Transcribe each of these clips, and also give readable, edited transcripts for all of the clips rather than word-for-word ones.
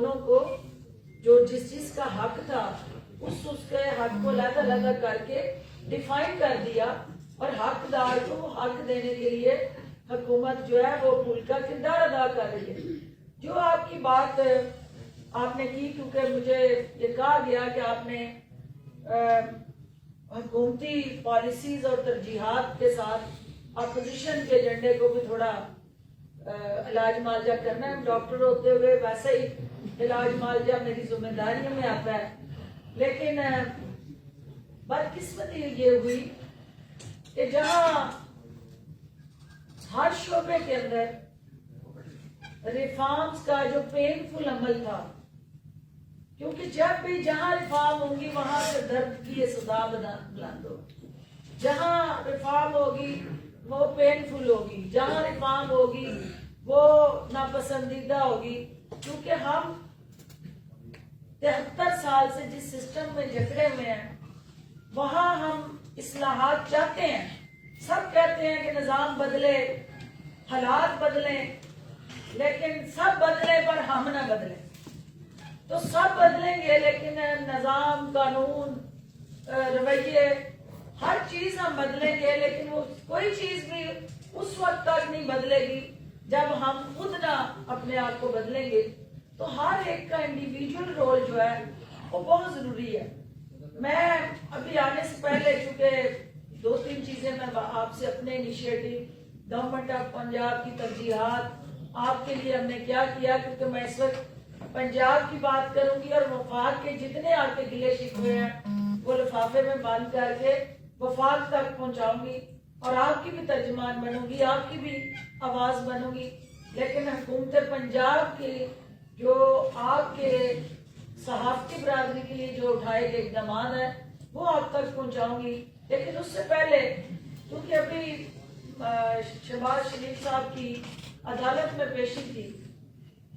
دونوں کو جو جس کا حق تھا اس کے حق کو علیحدہ علیحدہ کر کے ڈیفائن کر دیا، اور حقدار کو وہ حق دینے کے لیے حکومت جو ہے وہ پول کا کردار ادا کر رہی ہے۔ جو آپ کی بات آپ نے کی، کیونکہ مجھے یہ کہا گیا کہ آپ نے حکومتی پالیسیز اور ترجیحات کے ساتھ اپوزیشن کے ایجنڈے کو بھی تھوڑا علاج معالجہ کرنا ہے۔ ڈاکٹر ہوتے ہوئے ویسے ہی علاج معالجہ میری ذمہ داریوں میں آتا ہے، لیکن بدقسمتی یہ ہوئی کہ جہاں ہر شعبے کے اندر ریفارمز کا جو پینفل عمل تھا، کیونکہ جب بھی جہاں ریفارم ہوں گی وہاں سے درد کی یہ صدا بلند ہوگی، جہاں ریفارم ہوگی وہ پینفل ہوگی، جہاں ریفارم ہوگی وہ ناپسندیدہ ہوگی، کیونکہ ہم 73 سال سے جس سسٹم میں جکڑے ہوئے ہیں وہاں ہم اصلاحات چاہتے ہیں۔ سب کہتے ہیں کہ نظام بدلے، حالات بدلیں، لیکن سب بدلے پر ہم نہ بدلیں۔ تو سب بدلیں گے لیکن نظام، قانون، رویے، ہر چیز ہم بدلیں گے، لیکن وہ کوئی چیز بھی اس وقت تک نہیں بدلے گی جب ہم خود نہ اپنے آپ کو بدلیں گے۔ تو ہر ایک کا انڈیویجول رول جو ہے وہ بہت ضروری ہے۔ میں ابھی آنے سے پہلے چونکہ 2-3 چیزیں میں آپ سے اپنے انیشیٹو، گورنمنٹ آف پنجاب کی ترجیحات، آپ کے لیے ہم نے کیا کیا، کیونکہ میں اس وقت پنجاب کی بات کروں گی اور وفاق کے جتنے آپ کے گلے شکوے ہیں وہ لفافے میں بند کر کے وفاق تک پہنچاؤں گی، اور آپ کی بھی ترجمان بنوں گی، آپ کی بھی آواز بنوں گی۔ لیکن حکومت پنجاب کی جو آپ کے صحافتی برادری کے لیے جو اٹھائے گئے اقدامات ہیں وہ آپ تک پہنچاؤں گی۔ لیکن اس سے پہلے کیونکہ ابھی شہباز شریف صاحب کی عدالت میں پیشی تھی،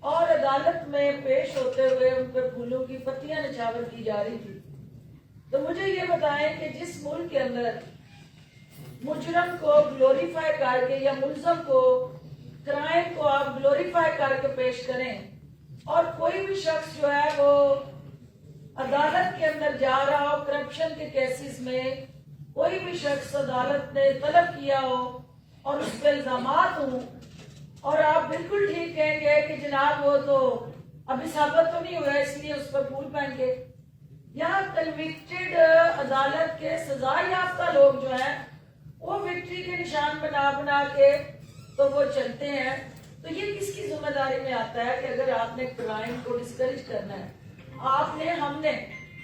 اور عدالت میں پیش ہوتے ہوئے ان پہ پھولوں کی پتیاں نچھاور کی جا رہی تھی، تو مجھے یہ بتائیں کہ جس ملک کے اندر مجرم کو گلوریفائی کر کے یا ملزم کو، کرائم کو آپ گلوریفائی کر کے پیش کریں، اور کوئی بھی شخص جو ہے وہ عدالت کے اندر جا رہا ہو کرپشن کے کیسز میں، کوئی بھی شخص عدالت نے طلب کیا ہو اور اس پہ الزامات ہوں، اور آپ بالکل ٹھیک کہیں گے کہ جناب وہ تو ابھی ثابت تو نہیں ہوا اس لیے اس پر پھول پہن کے، یہاں کنوکٹڈ عدالت کے سزا یافتہ لوگ جو ہیں وہ وکٹری کے نشان بنا بنا کے تو وہ چلتے ہیں۔ تو یہ کس کی ذمہ داری میں آتا ہے کہ اگر آپ نے کرائم کو ڈسکریج کرنا ہے، آپ نے، ہم نے،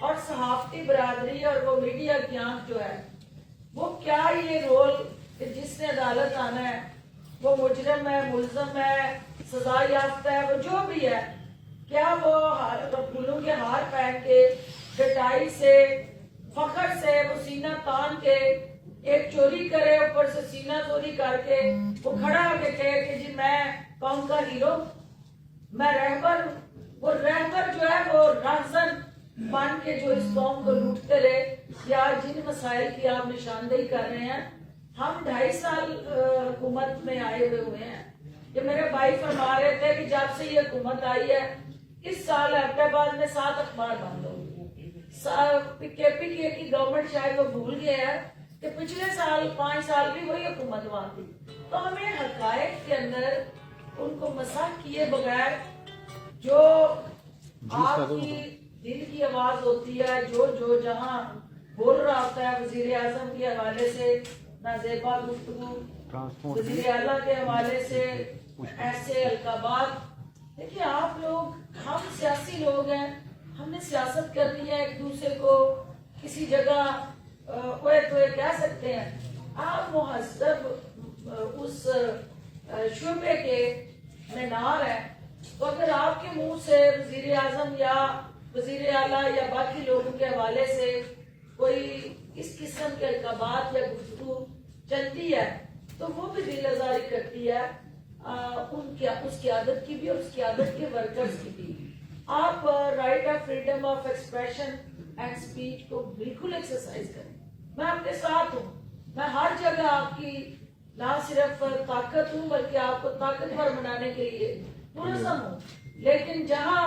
اور صحافتی برادری اور وہ میڈیا کی آنکھ جو ہے وہ کیا یہ رول کہ جس نے عدالت آنا ہے وہ مجرم ہے، ملزم ہے، سزا یافتہ ہے، وہ جو بھی ہے، کیا وہ پھولوں کے ہار پہن کے ڈٹائی سے، فخر سے وہ سینہ تان کے ایک چوری کرے، اوپر سے سینہ چوری کر کے وہ کھڑا ہو کے کہے کہ جی میں قوم کا ہیرو، میں رہبر ہوں۔ وہ رہبر جو ہے وہ راہزن بن کے جو اس قوم کو لوٹتے رہے، یا جن مسائل کی آپ نشاندہی کر رہے ہیں۔ ہم 2.5 سال حکومت میں آئے ہوئے ہیں، کہ میرے بھائی فرما رہے تھے کہ جب سے یہ حکومت آئی ہے اس سال ایبٹ آباد میں 7 اخبار بند ہو گئے۔ کے پی کی گورنمنٹ شاید وہ بھول گئے ہیں کہ پچھلے سال 5 سال بھی وہی حکومت وہاں تھی۔ تو ہمیں حقائق کے اندر ان کو مسح کیے بغیر جو آپ کی دل کی آواز ہوتی ہے، جو جہاں بول رہا ہوتا ہے، وزیر اعظم کے حوالے سے نازیبا گفتگو، وزیر اعلیٰ کے حوالے سے ایسے القابات، دیکھیے آپ لوگ، ہم سیاسی لوگ ہیں، ہم نے سیاست کرنی ہے، ایک دوسرے کو کسی جگہ اوے توے کہہ سکتے ہیں۔ آپ مہذب اس شعبے کے مینار ہیں، تو اگر آپ کے منہ سے وزیر اعظم یا وزیر اعلیٰ یا باقی لوگوں کے حوالے سے کوئی اس قسم کے القابات یا گفتگو چلتی ہے تو وہ بھی دل آزاری کرتی ہے اس کی عادت کی بھی اور اس کی عادت کے ورکرز کی بھی۔ آپ right of freedom of expression and speech کو بالکل ایکسرسائز کریں۔ میں آپ کے ساتھ ہوں، میں ہر جگہ آپ کی نہ صرف طاقت ہوں بلکہ آپ کو طاقتور بنانے کے لیے پرعزم ہوں، لیکن جہاں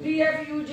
PFUJ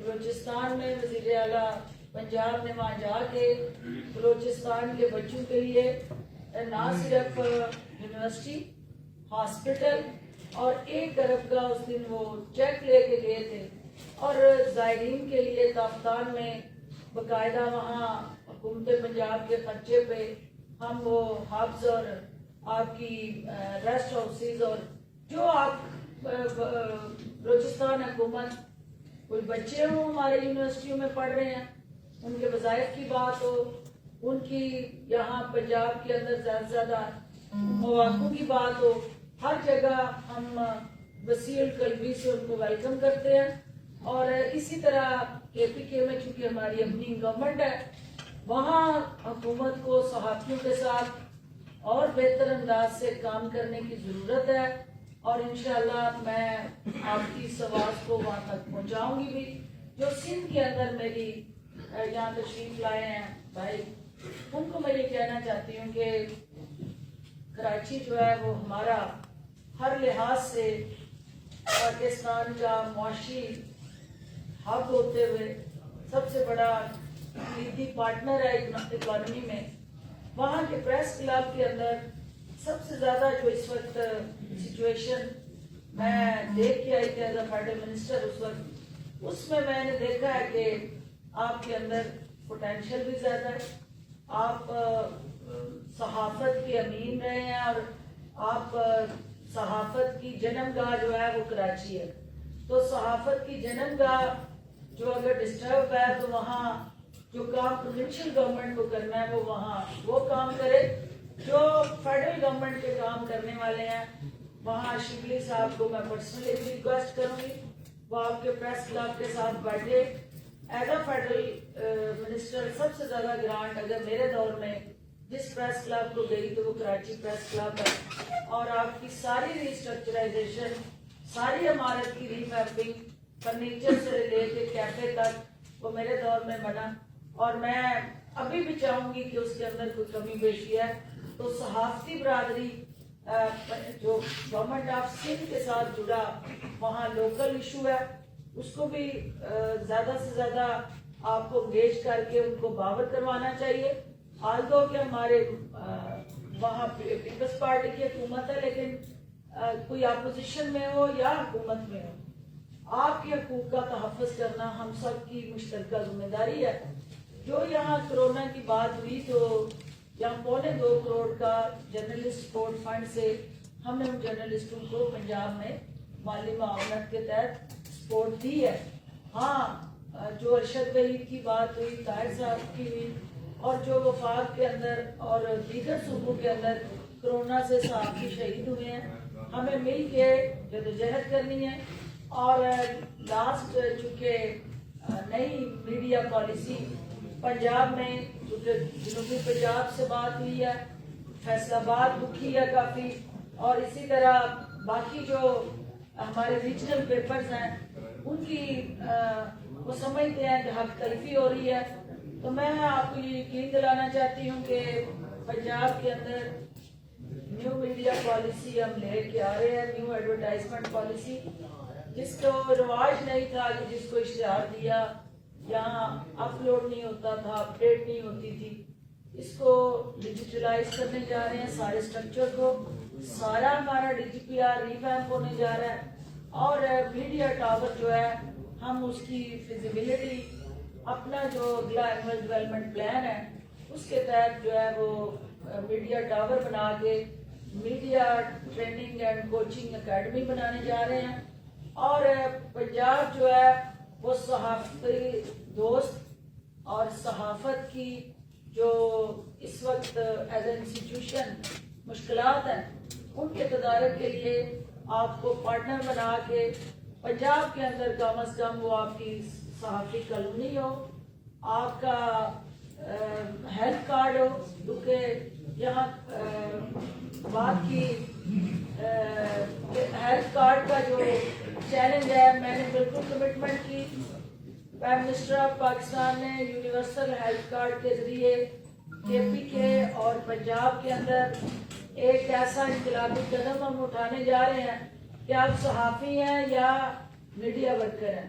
بلوچستان میں وزیر اعلیٰ پنجاب نے وہاں جا کے بلوچستان کے بچوں کے لیے نہ صرف یونیورسٹی، ہاسپٹل اور 1 ارب کا اس دن وہ چیک لے کے گئے تھے، اور زائرین کے لیے تافتان میں باقاعدہ وہاں حکومت پنجاب کے خرچے پہ ہم وہ ہبز اور آپ کی ریسٹ ہاؤسز اور جو آپ بلوچستان حکومت کوئی بچے ہوں ہمارے یونیورسٹیوں میں پڑھ رہے ہیں، ان کے وظائف کی بات ہو، ان کی یہاں پنجاب کے اندر زیادہ سے زیادہ مواقع کی بات ہو، ہر جگہ ہم وسیع القلبی سے ان کو ویلکم کرتے ہیں. اور اسی طرح کے پی کے میں چونکہ ہماری اپنی گورنمنٹ ہے، وہاں حکومت کو صحافیوں کے ساتھ اور بہتر انداز سے کام کرنے کی ضرورت ہے، اور انشاءاللہ میں آپ کی اس آواز کو وہاں تک پہنچاؤں گی بھی. جو سندھ کے اندر میری یہاں تشریف لائے ہیں بھائی، ان کو میں یہ کہنا چاہتی ہوں کہ کراچی جو ہے وہ ہمارا ہر لحاظ سے پاکستان کا معاشی ہب ہوتے ہوئے سب سے بڑا کلیدی پارٹنر ہے اکانومی میں. وہاں کے پریس کلب کے اندر سب سے زیادہ جو اس وقت سچویشن میں دیکھ کے آئی تھی ایز اے فیڈرل منسٹر اس وقت، اس میں میں نے دیکھا ہے کہ آپ کے اندر پوٹینشیل بھی زیادہ ہے. آپ صحافت کے امین رہے ہیں، اور آپ صحافت کی جنم گاہ جو ہے وہ کراچی ہے. تو صحافت کی جنم گاہ جو اگر ڈسٹرب ہے تو وہاں جو کام پروونشل گورنمنٹ کو کرنا ہے وہ وہاں وہ کام کرے. جو فیڈرل گورنمنٹ کے کام کرنے والے ہیں وہاں شبلی صاحب کو میں پرسنلی ریکویسٹ کروں گی وہ آپ کے پریس کلب کے ساتھ بیٹھے. ایز اے فیڈرل منسٹر سب سے زیادہ گرانٹ اگر میرے دور میں جس پریس کلب کو گئی تو وہ کراچی پریس کلب ہے، اور آپ کی ساری ریسٹرکچرائزیشن، ساری عمارت کی ریمیپنگ، فرنیچر سے لے کے کیفے تک وہ میرے دور میں بنا. اور میں ابھی بھی چاہوں گی کہ اس کے اندر کوئی کمی بیشی ہے تو صحافتی برادری جو گورنمنٹ آف سندھ کے ساتھ جڑا وہاں لوکل ایشو ہے اس کو بھی زیادہ سے زیادہ آپ کو انگیج کر کے ان کو باور کروانا چاہیے. آلدو کہ ہمارے وہاں پیپلز پارٹی کی حکومت ہے، لیکن کوئی اپوزیشن میں ہو یا حکومت میں ہو، آپ کے حقوق کا تحفظ کرنا ہم سب کی مشترکہ ذمہ داری ہے. جو یہاں کرونا کی بات ہوئی تو یہاں 2.25 کروڑ کا جرنلسٹ سپورٹ فنڈ سے ہم نے ان جرنلسٹوں کو پنجاب میں مالی معاونت کے تحت سپورٹ دی ہے. ہاں جو ارشد وحید کی بات ہوئی، طاہر صاحب کی ہوئی، اور جو وفاق کے اندر اور دیگر صوبوں کے اندر کرونا سے صحافی شہید ہوئے ہیں، ہمیں مل کے جدوجہد کرنی ہے. اور لاسٹ چونکہ نئی میڈیا پالیسی پنجاب میں چونکہ جنوبی پنجاب سے بات ہوئی ہے، فیصل آباد رکھی ہے کافی، اور اسی طرح باقی جو ہمارے ریجنل پیپرز ہیں ان کی وہ سمجھتے ہیں کہ حق تلفی ہو رہی ہے. تو میں آپ کو یہ یقین دلانا چاہتی ہوں کہ پنجاب کے اندر نیو میڈیا پالیسی ہم لے کے آ رہے ہیں، نیو ایڈورٹائزمنٹ پالیسی، جس کو رواج نہیں تھا کہ جس کو اشتہار دیا یہاں اپلوڈ نہیں ہوتا تھا، اپڈیٹ نہیں ہوتی تھی. اس کو ڈیجیٹلائز کرنے جا رہے ہیں سارے اسٹرکچر کو، سارا ہمارا D G P R revamp ہونے جا رہا ہے. اور میڈیا ٹاور جو ہے ہم اس کی فیزیبلٹی اپنا جو اگلا اینول ڈیولپمنٹ پلان ہے اس کے تحت جو ہے وہ میڈیا ٹاور بنا کے media training and coaching academy بنانے جا رہے ہیں. اور پنجاب جو ہے وہ صحافتی دوست اور صحافت کی جو اس وقت ایز اے انسٹیٹیوشن مشکلات ہیں ان کے تدارک کے لیے آپ کو پارٹنر بنا کے پنجاب کے اندر کم از کم وہ آپ کی صحافی کالونی ہو، آپ کا ہیلتھ کارڈ ہو، کیونکہ یہاں بات کی ہیلتھ کارڈ کا جو چیلنج ہے میں نے بالکل کمٹمنٹ کی. پرائم منسٹر آف پاکستان نے یونیورسل ہیلتھ کارڈ کے ذریعے کے پی کے اور پنجاب کے اندر ایک ایسا انقلابی قدم ہم اٹھانے جا رہے ہیں کہ آپ صحافی ہیں یا میڈیا ورکر ہیں،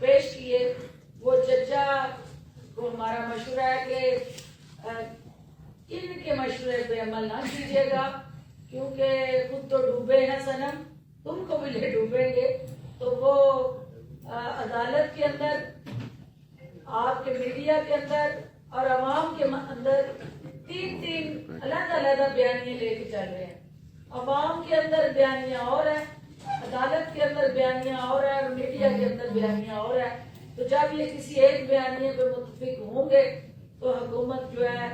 پیش کیے، وہ چچا کو ہمارا مشورہ ہے کہ ان کے مشورے پہ عمل نہ کیجیے گا، کیونکہ خود تو ڈوبے ہیں صنم، تم کو بھی لے ڈوبیں گے۔ تو وہ عدالت کے اندر، آپ کے میڈیا کے اندر اور عوام کے اندر تین علیحدہ علیحدہ بیانیے لے کے چل رہے ہیں۔ عوام کے اندر بیانیہ اور ہے، عدالت کے اندر بیانیہ اور ہے، اور میڈیا کے اندر بیانیہ اور ہے۔ تو جب یہ کسی ایک بیانیے پہ متفق ہوں گے تو حکومت جو ہے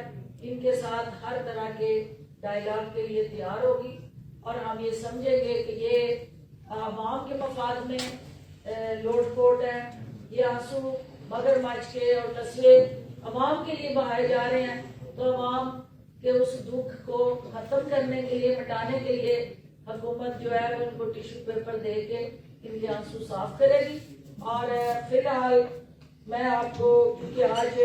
ان کے ساتھ ہر طرح کے ڈائیلاگ کے لیے تیار ہوگی، اور ہم یہ سمجھیں گے کہ یہ عوام کے مفاد میں لوٹ پوٹ ہے، یہ آنسو مگرمچھ کے اور تصویر عوام کے لیے بہائے جا رہے ہیں۔ تو عوام کے اس دکھ کو ختم کرنے کے لیے، مٹانے کے لیے حکومت جو ہے ان کو ٹیشو پیپر دے کے ان کے آنسو صاف کرے گی۔ اور فی الحال میں آپ کو، کیونکہ آج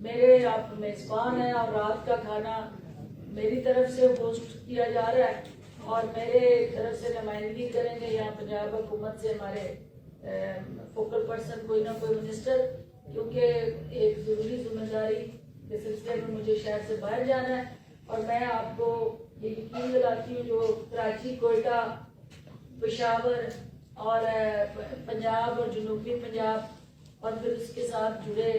میرے آپ میزبان ہیں اور رات کا کھانا میری طرف سے ہوسٹ کیا جا رہا ہے، اور میرے طرف سے نمائندگی کریں گے یہاں پنجاب حکومت سے ہمارے فوکل پرسن کوئی نہ کوئی منسٹر، کیونکہ ایک ضروری ذمہ داری کے سلسلے میں مجھے شہر سے باہر جانا ہے۔ اور میں آپ کو یہ یقین دلاتی ہوں، جو کراچی، کوئٹہ، پشاور اور پنجاب اور جنوبی پنجاب اور پھر اس کے ساتھ جڑے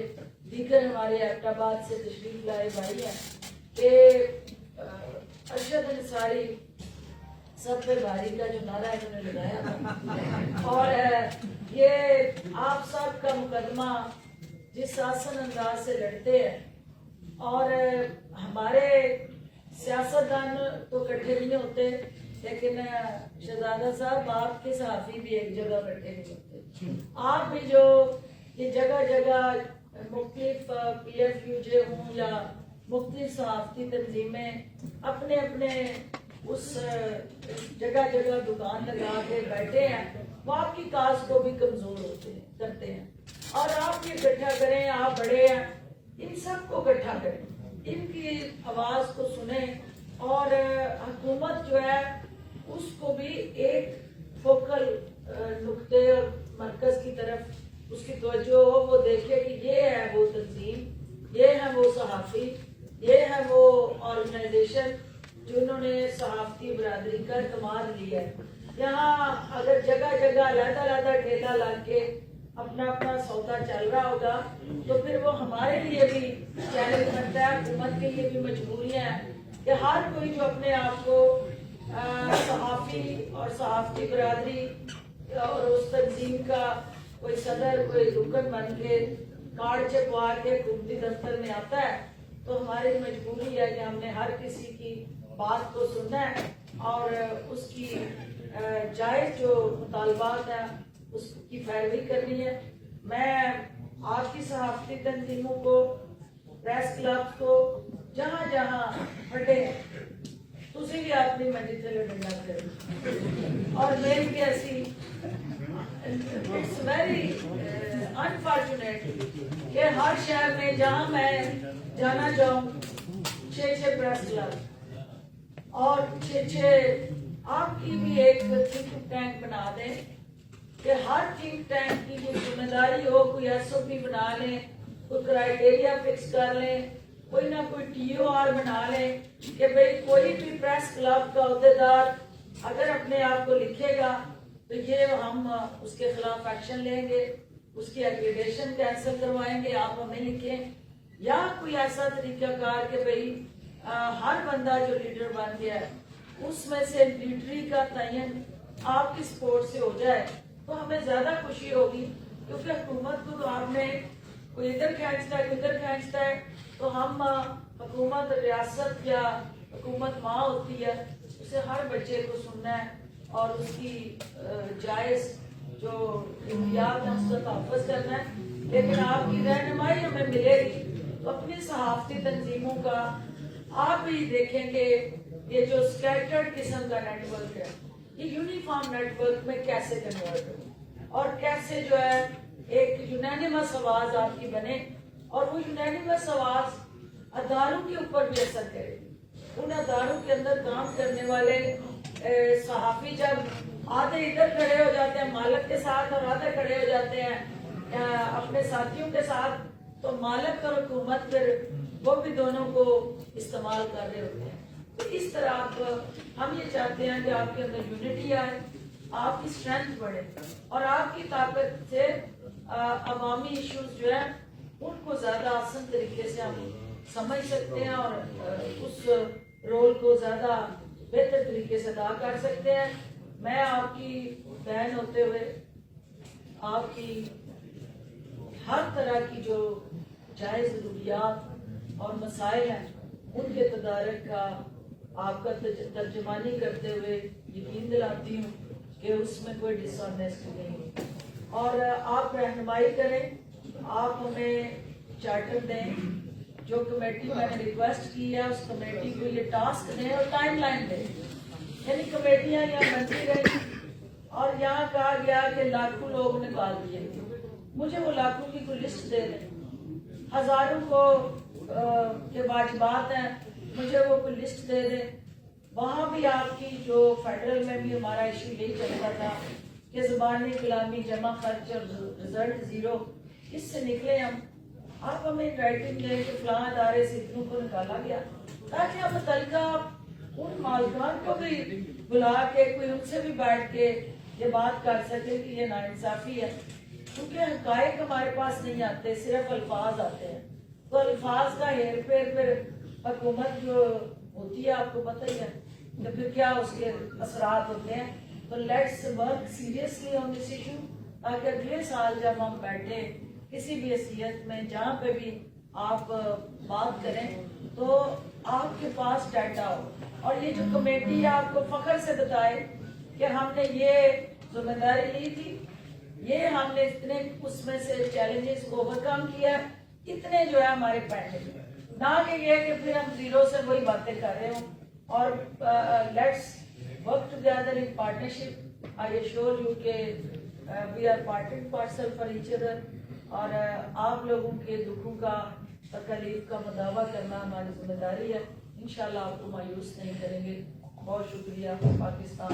دیگر ہمارے ایبٹ آباد سے تشریف لائے بھائی ہیں، کہ ارشد انصاری سب پہ بھاری کا جو نعرہ انہوں نے لگایا تھا، اور یہ آپ سب کا مقدمہ جس آسن انداز سے لڑتے ہیں، اور ہمارے سیاستدان تو کٹھے نہیں ہوتے، لیکن شہزادہ صاحب آپ کے صحافی بھی ایک جگہ بیٹھے نہیں ہوتے۔ آپ بھی جو یہ جگہ جگہ مختلف پی ایف یو جے ہوں یا مختلف صحافتی تنظیمیں اپنے اپنے اس جگہ جگہ دکان لگا کے بیٹھے ہیں، وہ آپ کی کاز کو بھی کمزور کرتے ہیں۔ اور آپ یہ اکٹھا کریں، آپ بڑے ہیں، ان سب کو اکٹھا کریں، ان کی آواز کو سنیں، اور حکومت جو ہے اس کو بھی ایک فوکل نقطے اور مرکز کی طرف اس کی توجہ ہو، وہ دیکھے کہ یہ ہے وہ تنظیم، یہ ہے وہ صحافی، یہ ہے وہ آرگنائزیشن جنہوں نے صحافتی برادری کا اعتماد لیا ہے۔ یہاں اگر جگہ جگہ علیحدہ علیحدہ ٹھیلا لگ کے اپنا اپنا سودا چل رہا ہوگا تو پھر وہ ہمارے لیے بھی چیلنج بنتا ہے، حکومت کے لیے بھی مجبوریاں ہیں کہ ہر کوئی جو اپنے آپ کو صحافی اور صحافتی برادری اور اس تنظیم کا کوئی صدر، کوئی رکن بن کے کارڈ چپوا کے حکومتی دفتر میں آتا ہے، تو ہماری مجبوری ہے کہ ہم نے ہر کسی کی بات کو سننا ہے اور اس کی جائز جو مطالبات ہیں اس کی پیروی کرنی ہے۔ میں آپ کی صحافتی تنظیموں کو، پریس کلب کو، جہاں جہاں پھٹے تسی بھی اپنی منجی تھلے ڈنڈا کریں، اور میری بھی ایسی اٹس ویری انفارچونیٹ کہ ہر شہر میں جہاں میں جانا چاہوں 6 پریس کلب اور 6 آپ کی بھی ایک تھنک ٹینک بنا دیں کہ ہر تھنک ٹینک کی جو ذمہ داری ہو، کوئی ایس او پی بنا لیں، کوئی کرائیٹیریا فکس کر لیں، کوئی نہ کوئی ٹی او آر بنا لیں کہ بھئی کوئی بھی پریس کلب کا عہدیدار اگر اپنے آپ کو لکھے گا تو یہ ہم اس کے خلاف ایکشن لیں گے، اس کی ایکریڈیشن کینسل کروائیں گے، آپ ہمیں لکھیں، یا کوئی ایسا طریقہ کار کہ بھئی ہر بندہ جو لیڈر بن گیا ہے اس میں سے لیڈری کا تعین آپ کی سپورٹ سے ہو جائے تو ہمیں زیادہ خوشی ہوگی، کیونکہ حکومت کو تو آپ نے کوئی ادھر کھینچتا ہے کوئی ادھر کھینچتا ہے، تو ہم حکومت، ریاست یا حکومت ماں ہوتی ہے، اسے ہر بچے کو سننا ہے اور اس کی جائز جو اختیارات ہیں اس کا تحفظ کرنا ہے۔ لیکن آپ کی رہنمائی ہمیں ملے گی تو اپنی صحافتی تنظیموں کا آپ بھی دیکھیں کہ یہ جو اسکیٹرڈ قسم کا نیٹ ورک ہے یہ یونیفارم نیٹ ورک میں کیسے کنورٹ ہو اور کیسے جو ہے ایک یونینیمس آواز آپ کی بنے، اور وہ یونینیمس آواز اداروں کے اوپر بھی اثر کرے گی۔ ان اداروں کے اندر کام کرنے والے صحافی جب آدھے ادھر کھڑے ہو جاتے ہیں مالک کے ساتھ اور آدھے کھڑے ہو جاتے ہیں اپنے ساتھیوں کے ساتھ، تو مالک اور حکومت پھر وہ بھی دونوں کو استعمال کر رہے ہوتے ہیں. تو اس طرح ہم یہ چاہتے ہیں کہ آپ کے اندر یونٹی آئے، آپ کی اسٹرینتھ بڑھے اور آپ کی طاقت سے عوامی ایشوز جو ہیں ان کو زیادہ آسان طریقے سے ہم سمجھ سکتے ہیں اور اس رول کو زیادہ بہتر طریقے سے ادا کر سکتے ہیں. میں آپ کی بہن ہوتے ہوئے آپ کی ہر طرح کی جو جائز ضروریات اور مسائل ہیں ان کے تدارک کا آپ کا ترجمانی کرتے ہوئے یقین دلاتی ہوں کہ اس میں کوئی ڈس آنیسٹی نہیں ہے. اور آپ رہنمائی کریں، آپ ہمیں چارٹر دیں، جو کمیٹی میں نے ریکویسٹ کی ہے اس کمیٹی کو یہ ٹاسک دیں اور ٹائم لائن دیں. یعنی کمیٹیاں یہاں بنتی رہی اور یہاں کہا گیا کہ لاکھوں لوگ نکال دیے، مجھے وہ لاکھوں کی کوئی لسٹ دے دیں. ہزاروں کو کے واجبات ہیں، مجھے وہ کوئی لسٹ دے دیں. وہاں بھی آپ کی جو فیڈرل میں بھی ہمارا ایشو یہی چلتا تھا کہ زبانی غلامی، جمع خرچ اور رزلٹ زیرو، اس سے نکلے ہم. آپ ہمیں رائٹنگ دیں کہ فلاں ادارے سے اتنوں کو نکالا گیا، تاکہ ہم متعلقہ ان مالکان کو بھی بلا کے کوئی ان سے بھی بیٹھ کے یہ بات کر سکے کہ یہ ناانصافی ہے. کیونکہ حقائق ہمارے پاس نہیں آتے، صرف الفاظ آتے ہیں. تو الفاظ کا ہیر پھیر پھر حکومت جو ہوتی ہے آپ کو پتہ ہی ہے تو پھر کیا اس کے اثرات ہوتے ہیں. تو let's work seriously on this issue, تاکہ اگلے سال جب ہم بیٹھے کسی بھی حیثیت میں جہاں پہ بھی آپ بات کریں تو آپ کے پاس ڈیٹا ہو. اور یہ جو کمیٹی آپ کو فخر سے بتائے کہ ہم نے یہ ذمہ داری لی تھی، یہ ہم نے اتنے اس میں سے چیلنجز کو اوور کم کیا، اتنے جو ہے ہمارے پینڈنگ، نہ کہ یہ کہ پھر ہم زیرو سے وہی باتیں کر رہے ہوں. اور let's work together in partnership. I assure you کہ we are part and parcel for each other. اور آپ لوگوں کے دکھوں کا، تکلیف کا مداوع کرنا ہماری ذمہ داری ہے. انشاءاللہ آپ کو مایوس نہیں کریں گے. بہت شکریہ. پاکستان